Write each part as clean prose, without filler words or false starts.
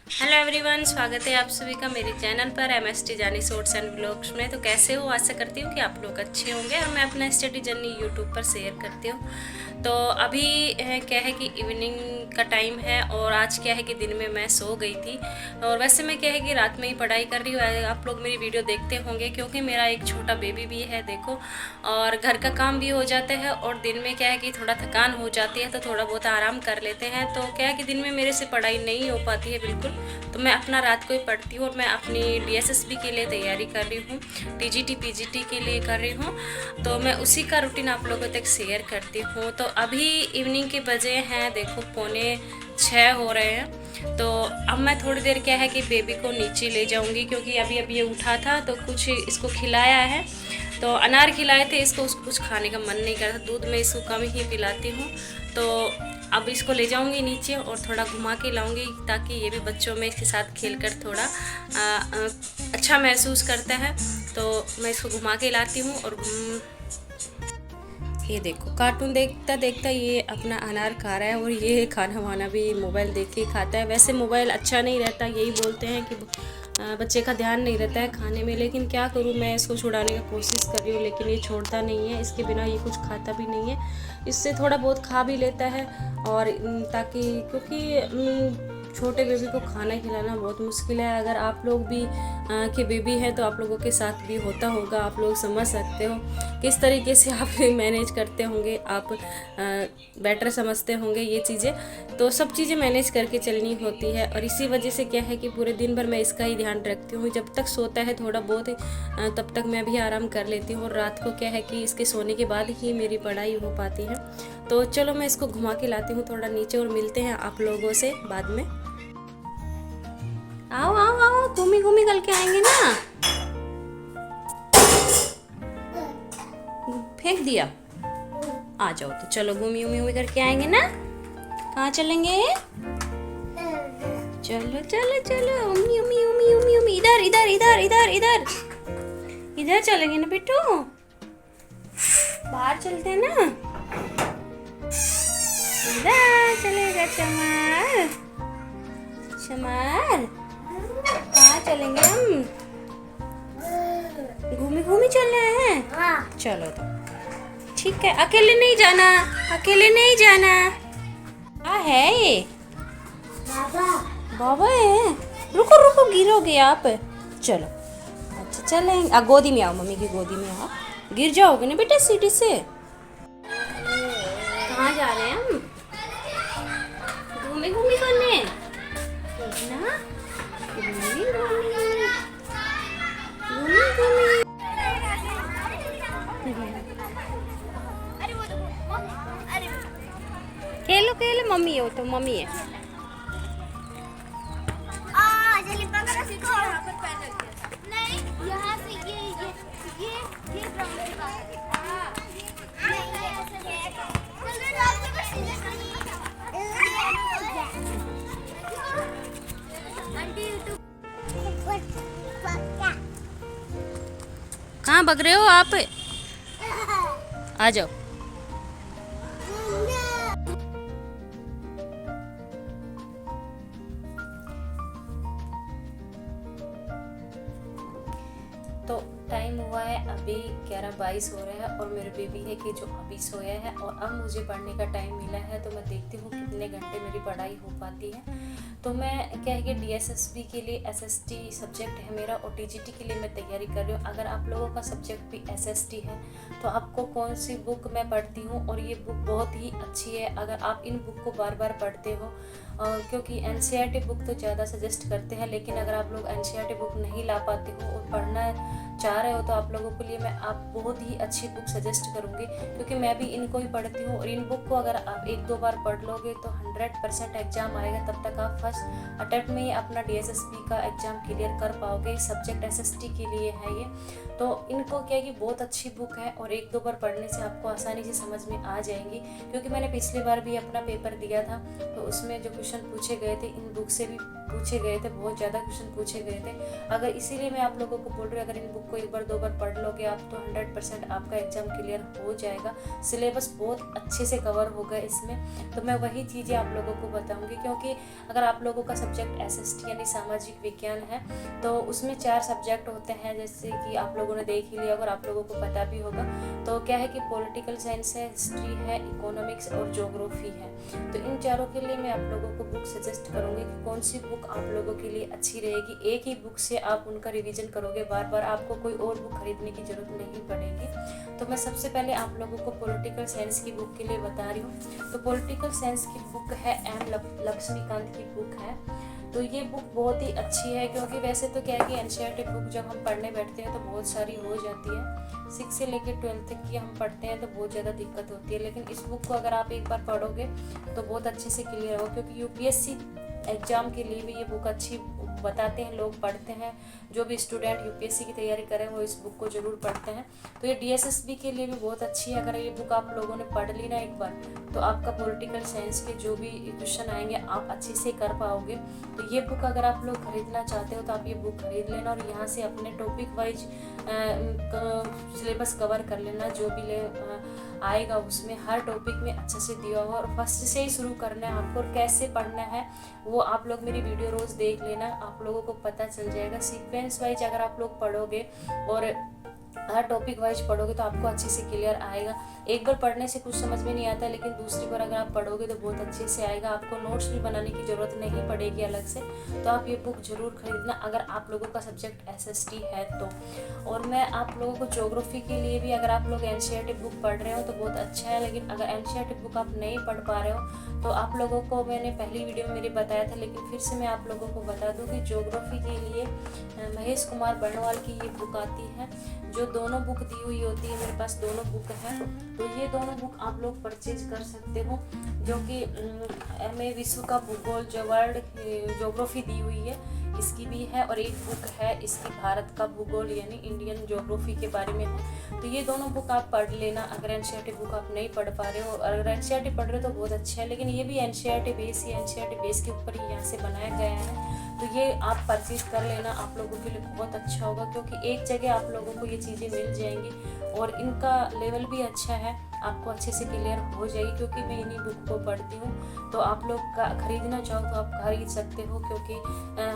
Hello everyone, स्वागत है आप सभी का मेरे चैनल पर MST जानी शॉर्ट्स एंड ब्लॉग्स में। तो कैसे हो? आशा करती हूँ कि आप लोग अच्छे होंगे और मैं अपना स्टडी जर्नी यूट्यूब पर शेयर करती हूँ। तो अभी क्या है कि इवनिंग का टाइम है और आज क्या है कि दिन में मैं सो गई थी। और वैसे मैं क्या है कि रात में ही पढ़ाई कर रही हूँ। आप लोग मेरी वीडियो देखते होंगे क्योंकि मेरा एक छोटा बेबी भी है, देखो। और घर का काम भी हो जाता है और दिन में क्या है कि थोड़ा थकान हो जाती है तो थोड़ा बहुत आराम कर लेते हैं। तो क्या है कि दिन में मेरे से पढ़ाई नहीं हो पाती है बिल्कुल, तो मैं अपना रात को ही पढ़ती हूँ। और मैं अपनी DSSB के लिए तैयारी कर रही हूँ, TGT PGT के लिए कर रही हूँ। तो मैं उसी का रूटीन आप लोगों तक शेयर करती हूँ। तो अभी इवनिंग के बजे हैं, देखो 5:45 हो रहे हैं। तो अब मैं थोड़ी देर क्या है कि बेबी को नीचे ले जाऊँगी क्योंकि अभी अभी ये उठा था तो कुछ इसको खिलाया है। तो अनार खिलाए थे इसको, उसको कुछ खाने का मन नहीं कर रहा, दूध में इसको कम ही पिलाती हूँ। तो अब इसको ले जाऊंगी नीचे और थोड़ा घुमा के लाऊंगी ताकि ये भी बच्चों में इसके साथ खेलकर थोड़ा अच्छा महसूस करता है। तो मैं इसको घुमा के लाती हूँ और ये देखो कार्टून देखता देखता ये अपना अनार खा रहा है। और ये खाना वाना भी मोबाइल देख के खाता है। वैसे मोबाइल अच्छा नहीं रहता, यही बोलते हैं कि बच्चे का ध्यान नहीं रहता है खाने में, लेकिन क्या करूँ, मैं इसको छुड़ाने की कोशिश कर रही हूँ लेकिन ये छोड़ता नहीं है। इसके बिना ये कुछ खाता भी नहीं है, इससे थोड़ा बहुत खा भी लेता है। और ताकि क्योंकि छोटे बेबी को खाना खिलाना बहुत मुश्किल है। अगर आप लोग भी के बेबी हैं तो आप लोगों के साथ भी होता होगा, आप लोग समझ सकते हो किस तरीके से आप मैनेज करते होंगे, आप बेटर समझते होंगे ये चीज़ें। तो सब चीज़ें मैनेज करके चलनी होती है और इसी वजह से क्या है कि पूरे दिन भर मैं इसका ही ध्यान रखती हूँ। जब तक सोता है थोड़ा बहुत तब तक मैं भी आराम कर लेती हूँ और रात को क्या है कि इसके सोने के बाद ही मेरी पढ़ाई हो पाती है। तो चलो मैं इसको घुमा के लाती हूँ थोड़ा नीचे और मिलते हैं आप लोगों से बाद में। आओ आओ आओ, घूमी घूमी करके आएंगे ना। फेंक दिया, आ जाओ तो चलो घूमी घूमी करके आएंगे ना। कहाँ चलेंगे? चलो चलो चलो, उमी उमी उमी उमी उमी, इधर इधर इधर इधर इधर इधर चलेंगे ना बेटू, बाहर चलते हैं ना। इधर चलेगा चमार, चमार कहाँ चलेंगे हम? घूमी घूमी चल रहे हैं। चलो तो ठीक है, अकेले नहीं जाना, अकेले नहीं जाना। हाँ है ये बाबा है, रुको रुको गिरोगे आप। चलो अच्छा चलेंगे, गोदी में आओ, मम्मी की गोदी में आओ, गिर जाओगे ना बेटा सीढ़ी से। कहाँ जा रहे हैं हम? घूमी घूमी करने ना, घूमी घूमी घूमी घूमी। खेलो खेलो, मम्मी हो तो मम्मी है। कहाँ भाग रहे हो आप? आ जाओ। तो टाइम हुआ है अभी 11:22 हो रहा है और मेरे बेबी है कि जो अभी सोया है और अब मुझे पढ़ने का टाइम मिला है। तो मैं देखती हूँ कितने घंटे मेरी पढ़ाई हो पाती है। तो मैं क्या है कि DSSB के लिए SST सब्जेक्ट है मेरा और TGT के लिए मैं तैयारी कर रही हूँ। अगर आप लोगों का सब्जेक्ट भी SST है तो आपको कौन सी बुक मैं पढ़ती हूँ, और ये बुक बहुत ही अच्छी है अगर आप इन बुक को बार बार पढ़ते हो। क्योंकि NCERT बुक तो ज़्यादा सजेस्ट करते हैं, लेकिन अगर आप लोग NCERT बुक नहीं ला पाते हो और पढ़ना चाह रहे हो तो आप लोगों के लिए मैं आप बहुत ही अच्छी बुक सजेस्ट करूँगी, क्योंकि मैं भी इनको ही पढ़ती हूँ। और इन बुक को अगर आप 1-2 बार पढ़ लोगे तो 100% एग्जाम आएगा, तब तक आप फर्स्ट अटेम्प्ट में ही अपना DSSB का एग्जाम क्लियर कर पाओगे। सब्जेक्ट SST के लिए है ये। तो इनको क्या है कि बहुत अच्छी बुक है और एक दो बार पढ़ने से आपको आसानी से समझ में आ जाएंगी, क्योंकि मैंने पिछली बार भी अपना पेपर दिया था तो उसमें जो क्वेश्चन पूछे गए थे इन बुक से भी पूछे गए थे, बहुत ज़्यादा क्वेश्चन पूछे गए थे। अगर इसीलिए मैं आप लोगों को बोल रही हूँ, अगर इन बुक को एक बार दो बार पढ़ लोगे आप तो 100% आपका एग्जाम क्लियर हो जाएगा। सिलेबस बहुत अच्छे से कवर होगा इसमें, तो मैं वही चीज़ें आप लोगों को बताऊंगी, क्योंकि अगर आप लोगों का सब्जेक्ट SST यानी सामाजिक विज्ञान है तो उसमें 4 सब्जेक्ट होते हैं, जैसे कि आप लोगों ने देख ही लिया अगर आप लोगों को पता भी होगा। तो क्या है कि पॉलिटिकल साइंस है, हिस्ट्री है, इकोनॉमिक्स और ज्योग्राफी है। तो इन चारों के लिए मैं आप लोगों को बुक सजेस्ट करूँगी कि कौन सी बुक आप लोगों के लिए अच्छी रहेगी। एक ही बुक से आप उनका रिवीजन करोगे, बार बार आपको कोई और बुक खरीदने की जरूरत नहीं पड़ेगी। तो मैं सबसे पहले आप लोगों को पॉलिटिकल साइंस की बुक के लिए बता रही हूँ। तो पॉलिटिकल साइंस की बुक है M लक्ष्मीकांत की बुक है। तो ये बुक बहुत ही अच्छी है, क्योंकि वैसे तो क्या है कि NCERT बुक जब हम पढ़ने बैठते हैं तो बहुत सारी हो जाती है, 6 से लेकर 12 तक की हम पढ़ते हैं तो बहुत ज़्यादा दिक्कत होती है। लेकिन इस बुक को अगर आप एक बार पढ़ोगे तो बहुत अच्छे से क्लियर होगा, क्योंकि UPSC एग्ज़ाम के लिए भी ये बुक अच्छी बताते हैं, लोग पढ़ते हैं। जो भी स्टूडेंट UPSC की तैयारी करें वो इस बुक को ज़रूर पढ़ते हैं। तो ये DSSB के लिए भी बहुत अच्छी है। अगर ये बुक आप लोगों ने पढ़ ली ना एक बार तो आपका पॉलिटिकल साइंस के जो भी क्वेश्चन आएंगे आप अच्छे से कर पाओगे। तो ये बुक अगर आप लोग खरीदना चाहते हो तो आप ये बुक खरीद लेना और यहाँ से अपने टॉपिक वाइज सिलेबस कवर कर लेना। जो भी आएगा उसमें हर टॉपिक में अच्छे से दिया हुआ और फर्स्ट से ही शुरू करना है आपको, और कैसे पढ़ना है वो आप लोग मेरी वीडियो रोज़ देख लेना, आप लोगों को पता चल जाएगा। सीक्वेंस वाइज अगर आप लोग पढ़ोगे और हर टॉपिक वाइज पढ़ोगे तो आपको अच्छे से क्लियर आएगा। एक बार पढ़ने से कुछ समझ में नहीं आता, लेकिन दूसरी बार अगर आप पढ़ोगे तो बहुत अच्छे से आएगा। आपको नोट्स भी बनाने की ज़रूरत नहीं पड़ेगी अलग से। तो आप ये बुक ज़रूर खरीदना अगर आप लोगों का सब्जेक्ट SST है तो। और मैं आप लोगों को ज्योग्राफी के लिए भी, अगर आप लोग NCERT बुक पढ़ रहे हो तो बहुत अच्छा है, लेकिन अगर NCERT बुक आप नहीं पढ़ पा रहे हो तो आप लोगों को मैंने पहली वीडियो में मेरे बताया था, लेकिन फिर से मैं आप लोगों को बता दूँ कि ज्योग्राफी के लिए महेश कुमार बर्णवाल की ये बुक आती है, जो दोनों बुक दी हुई होती है। मेरे पास दोनों बुक हैं, तो ये दोनों बुक आप लोग परचेज कर सकते हो, जो कि MA विश्व का भूगोल जो वर्ल्ड ज्योग्राफी दी हुई है इसकी भी है, और एक बुक है इसकी भारत का भूगोल यानी इंडियन ज्योग्राफी के बारे में है। तो ये दोनों बुक आप पढ़ लेना अगर NCERT बुक आप नहीं पढ़ पा रहे हो। अगर NCERT पढ़ रहे हो तो बहुत अच्छा है, लेकिन ये भी NCERT बेस के ऊपर ही यहाँ से बनाया गया है। तो ये आप परचेज कर लेना, आप लोगों के लिए बहुत अच्छा होगा, क्योंकि एक जगह आप लोगों को ये चीज़ें मिल जाएंगी और इनका लेवल भी अच्छा है, आपको अच्छे से क्लियर हो जाएगी। क्योंकि मैं इन्हीं बुक को पढ़ती हूँ, तो आप लोग खरीदना चाहो तो आप खरीद सकते हो, क्योंकि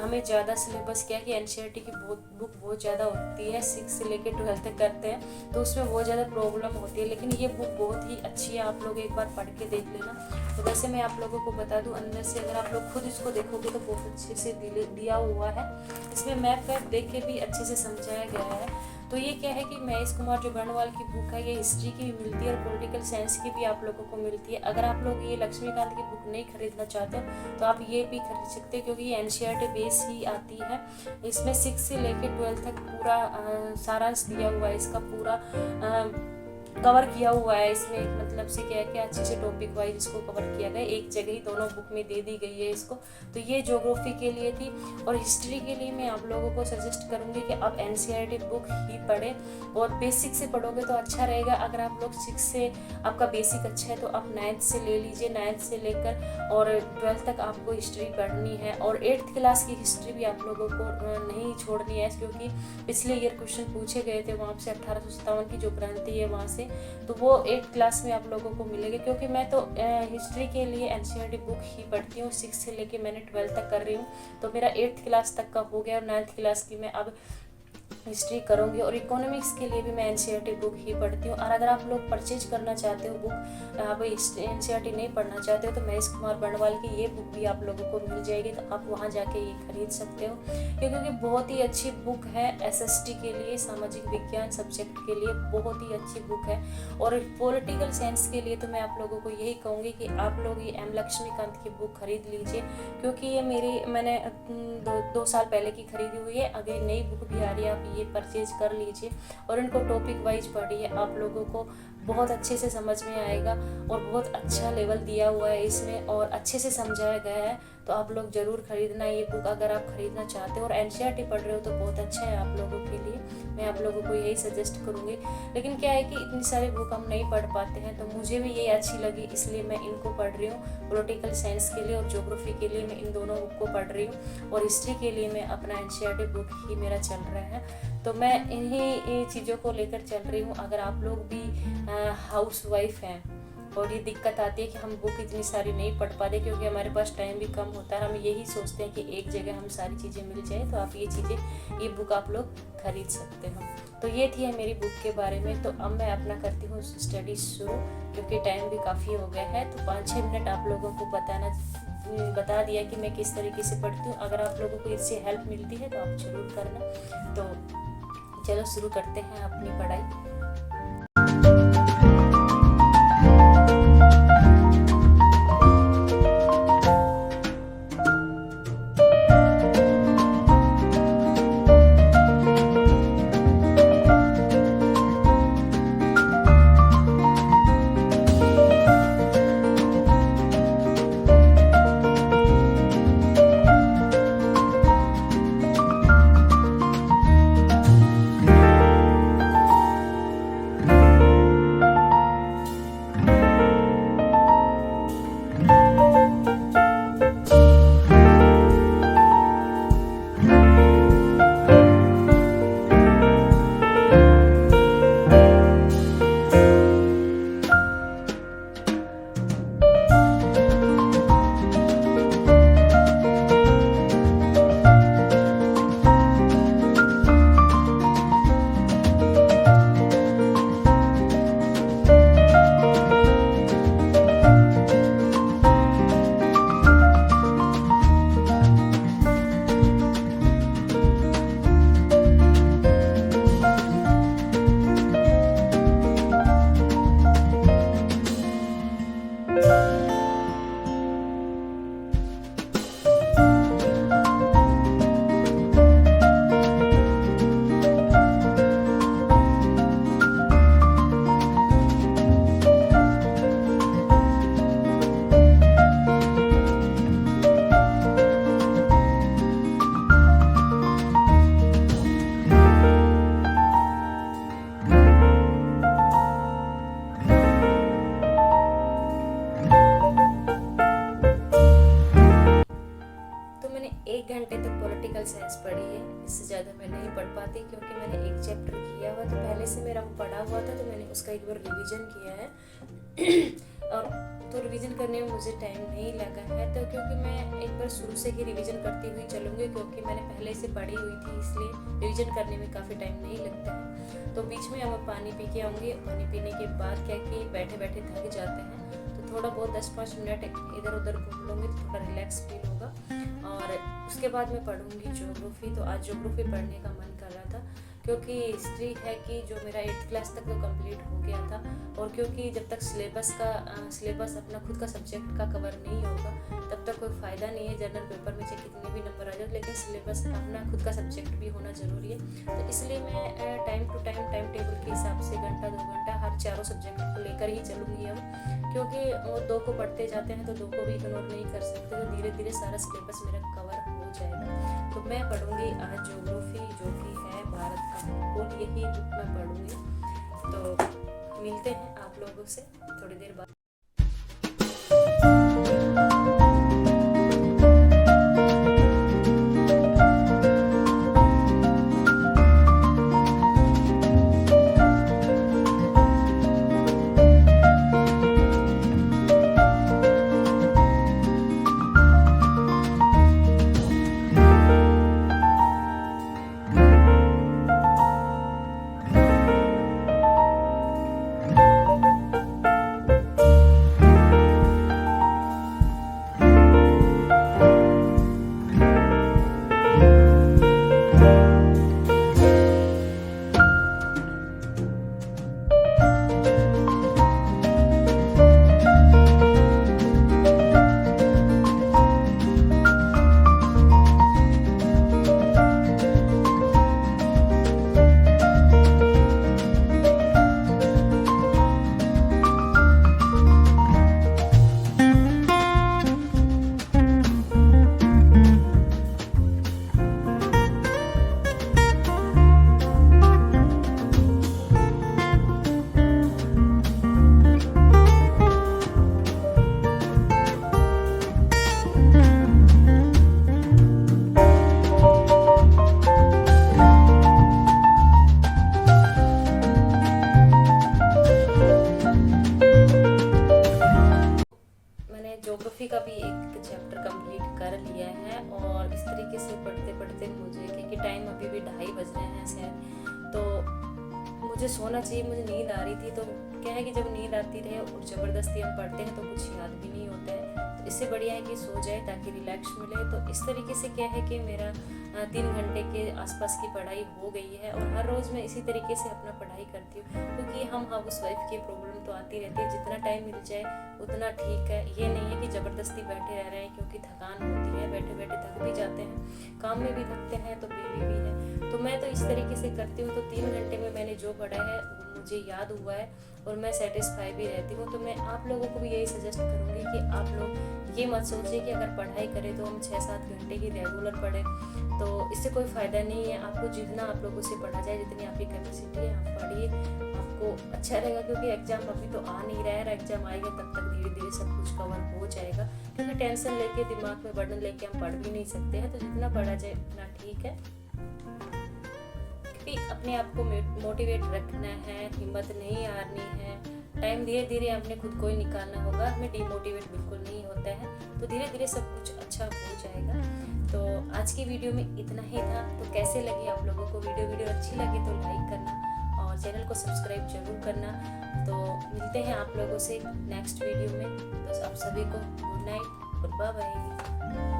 हमें ज़्यादा सिलेबस क्या है कि NCERT की बुक बहुत ज़्यादा होती है, 6 से लेकर 12 तक करते हैं तो उसमें बहुत ज़्यादा प्रॉब्लम होती है। लेकिन ये बुक बहुत ही अच्छी है, आप लोग एक बार पढ़ के देख लेना। तो वैसे मैं आप लोगों को बता दूं, अंदर से अगर आप लोग खुद इसको देखोगे तो बहुत अच्छे से दिया हुआ है। इसमें मैप वैप देख के भी अच्छे से समझाया गया है। तो ये क्या है कि महेश कुमार जो बर्णवाल की बुक है ये हिस्ट्री की भी मिलती है और पॉलिटिकल साइंस की भी आप लोगों को मिलती है। अगर आप लोग ये लक्ष्मीकांत की बुक नहीं खरीदना चाहते हो तो आप ये भी खरीद सकते हो, क्योंकि ये NCERT बेस ही आती है। इसमें 6 से लेकर 12 तक पूरा सारांश दिया हुआ है, इसका पूरा कवर किया हुआ है। इसमें मतलब से क्या है कि अच्छे से टॉपिक वाइज इसको कवर किया गया है, एक जगह ही दोनों बुक में दे दी गई है इसको। तो ये ज्योग्राफी के लिए थी। और हिस्ट्री के लिए मैं आप लोगों को सजेस्ट करूँगी कि आप NCERT बुक ही पढ़ें और बेसिक से पढ़ोगे तो अच्छा रहेगा। अगर आप लोग 6 से आपका बेसिक अच्छा है तो आप 9th से ले लीजिए, 9th से लेकर और 12th तक आपको हिस्ट्री पढ़नी है। और 8th क्लास की हिस्ट्री भी आप लोगों को नहीं छोड़नी है, क्योंकि पिछले ईयर क्वेश्चन पूछे गए थे वहाँ से 1857 की जो क्रांति है वहाँ से, तो वो 8th क्लास में आप लोगों को मिलेगा। क्योंकि मैं तो हिस्ट्री के लिए NCERT बुक ही पढ़ती हूँ, 6 से लेके मैंने 12 तक कर रही हूँ, तो मेरा 8th क्लास तक का हो गया और 9th क्लास की मैं अब हिस्ट्री करूँगी। और इकोनॉमिक्स के लिए भी मैं NCERT बुक ही पढ़ती हूँ। और अगर आप लोग परचेज करना चाहते हो बुक, आप NCERT नहीं पढ़ना चाहते हो, तो महेश कुमार बर्णवाल की ये बुक भी आप लोगों को मिल जाएगी, तो आप वहाँ जाके ये खरीद सकते हो, क्योंकि बहुत ही अच्छी बुक है SST के लिए, सामाजिक विज्ञान सब्जेक्ट के लिए बहुत ही अच्छी बुक है। और पॉलिटिकल साइंस के लिए तो मैं आप लोगों को यही कहूँगी कि आप लोग ये M लक्ष्मीकांत की बुक खरीद लीजिए, क्योंकि ये मैंने 2 साल पहले की खरीदी हुई है। अगर नई बुक भी आ रही है आप ये परचेज कर लीजिए और इनको टॉपिक वाइज पढ़िए, आप लोगों को बहुत अच्छे से समझ में आएगा। और बहुत अच्छा लेवल दिया हुआ है इसमें और अच्छे से समझाया गया है, तो आप लोग ज़रूर ख़रीदना ये बुक अगर आप ख़रीदना चाहते हो। और एनसीईआरटी पढ़ रहे हो तो बहुत अच्छा है आप लोगों के लिए, मैं आप लोगों को यही सजेस्ट करूँगी। लेकिन क्या है कि इतनी सारी बुक हम नहीं पढ़ पाते हैं, तो मुझे भी ये अच्छी लगी इसलिए मैं इनको पढ़ रही हूँ। पॉलिटिकल साइंस के लिए और ज्योग्राफी के लिए मैं इन दोनों बुक को पढ़ रही हूँ, और हिस्ट्री के लिए मैं अपना एनसीईआरटी बुक ही मेरा चल रहा है। तो मैं इन्हीं चीज़ों को लेकर चल रही हूँ। अगर आप लोग भी हाउस वाइफ हैं और ये दिक्कत आती है कि हम बुक इतनी सारी नहीं पढ़ पाते क्योंकि हमारे पास टाइम भी कम होता है, हम यही सोचते हैं कि एक जगह हम सारी चीज़ें मिल जाए, तो आप ये बुक आप लोग खरीद सकते हो। तो ये थी मेरी बुक के बारे में। तो अब मैं अपना करती हूँ स्टडी शुरू, क्योंकि टाइम भी काफ़ी हो गया है। तो 5-6 मिनट आप लोगों को बता दिया कि मैं किस तरीके से पढ़ती हूँ। अगर आप लोगों को इससे हेल्प मिलती है तो आप ज़रूर करना। तो चलो शुरू करते हैं अपनी पढ़ाई। पॉलिटिकल साइंस पढ़ी है, इससे ज़्यादा मैं नहीं पढ़ पाती क्योंकि मैंने एक चैप्टर किया हुआ, तो पहले से मेरा वो पढ़ा हुआ था, तो मैंने उसका एक बार रिवीजन किया है। और तो रिवीजन करने में मुझे टाइम नहीं लगा है, तो क्योंकि मैं एक बार शुरू से ही रिवीजन करती हुई चलूँगी, क्योंकि मैंने पहले से पढ़ी हुई थी, इसलिए रिवीजन करने में काफ़ी टाइम नहीं लगता है। तो बीच में अब पानी पी के आऊँगी, पानी पीने के बाद क्या कि बैठे बैठे थक जाते हैं, तो थोड़ा बहुत 10-5 मिनट इधर उधर घूम लूँगी तो थोड़ा रिलैक्स फील होगा। और उसके बाद मैं पढ़ूँगी ज्योग्राफी। तो आज ज्योग्राफी पढ़ने का मन कर रहा था, क्योंकि हिस्ट्री है कि जो मेरा 8th क्लास तक तो कंप्लीट हो गया था, और क्योंकि जब तक सिलेबस अपना खुद का सब्जेक्ट का कवर नहीं होगा तब तक कोई फ़ायदा नहीं है। जनरल पेपर में चाहे कितने भी नंबर आ जाए, लेकिन सिलेबस अपना खुद का सब्जेक्ट भी होना ज़रूरी है। तो इसलिए मैं time to time time table के हिसाब से घंटा 2 घंटा हर चारों सब्जेक्ट को लेकर ही चलूँगी अब, क्योंकि वो 2 को पढ़ते जाते हैं तो 2 को भी इग्नोर नहीं कर सकते, तो धीरे धीरे सारा सिलेबस मेरा कवर हो जाएगा। तो मैं पढ़ूँगी आज ज्योग्राफी, जो कि है भारत का भूगोल, यही बुक मैं पढ़ूँगी। तो मिलते हैं आप लोगों से थोड़ी देर बाद। तरीके से पढ़ते पढ़ते मुझे, क्योंकि टाइम अभी भी 2:30 बज रहे हैं शायद, तो मुझे सोना चाहिए, मुझे नींद आ रही थी। तो क्या है कि जब नींद आती रहे और ज़बरदस्ती हम पढ़ते हैं तो कुछ याद भी नहीं होता है, तो इससे बढ़िया है कि सो जाए ताकि रिलैक्स मिले। तो इस तरीके से क्या है कि मेरा 3 घंटे के आसपास की पढ़ाई हो गई है, और हर रोज़ मैं इसी तरीके से अपना पढ़ाई करती हूँ, क्योंकि हम हाउस वाइफ की प्रॉब्लम तो आती रहती है, जितना टाइम मिल जाए उतना ठीक है। ये नहीं है कि ज़बरदस्ती बैठे रह रहे हैं, क्योंकि थकान होती है, बैठे बैठे थक भी जाते हैं, काम में भी थकते हैं, तो बेबी भी है। तो मैं तो इस तरीके से करती हूँ। तो 3 घंटे में मैंने जो पढ़ा है वो मुझे याद हुआ है, और मैं सेटिस्फाई भी रहती हूँ। तो मैं आप लोगों को भी यही सजेस्ट करूँगी कि आप लोग ये मत सोचिए कि अगर पढ़ाई करें तो हम 6-7 घंटे की रेगुलर पढ़ें, तो इससे कोई फ़ायदा नहीं है। आपको जितना आप लोगों से पढ़ा जाए, जितनी आपकी कैपेसिटी है, आप पढ़िए, आपको अच्छा रहेगा। क्योंकि एग्ज़ाम अभी तो आ नहीं रहा है, एग्ज़ाम आएगा तब तक धीरे धीरे सब कुछ कवर हो जाएगा। क्योंकि टेंशन लेके, दिमाग में बर्डन लेके हम पढ़ भी नहीं सकते हैं, तो जितना पढ़ा जाए उतना ठीक है। अपने आप को मोटिवेट रखना है, हिम्मत नहीं हारनी है। टाइम धीरे धीरे अपने खुद को ही निकालना होगा, हमें डिमोटिवेट बिल्कुल नहीं होता है, तो धीरे धीरे सब कुछ अच्छा हो जाएगा। तो आज की वीडियो में इतना ही था। तो कैसे लगी आप लोगों को वीडियो अच्छी लगी तो लाइक करना और चैनल को सब्सक्राइब जरूर करना। तो मिलते हैं आप लोगों से नेक्स्ट वीडियो में। तो आप सभी को गुड नाइट और बाय बाय।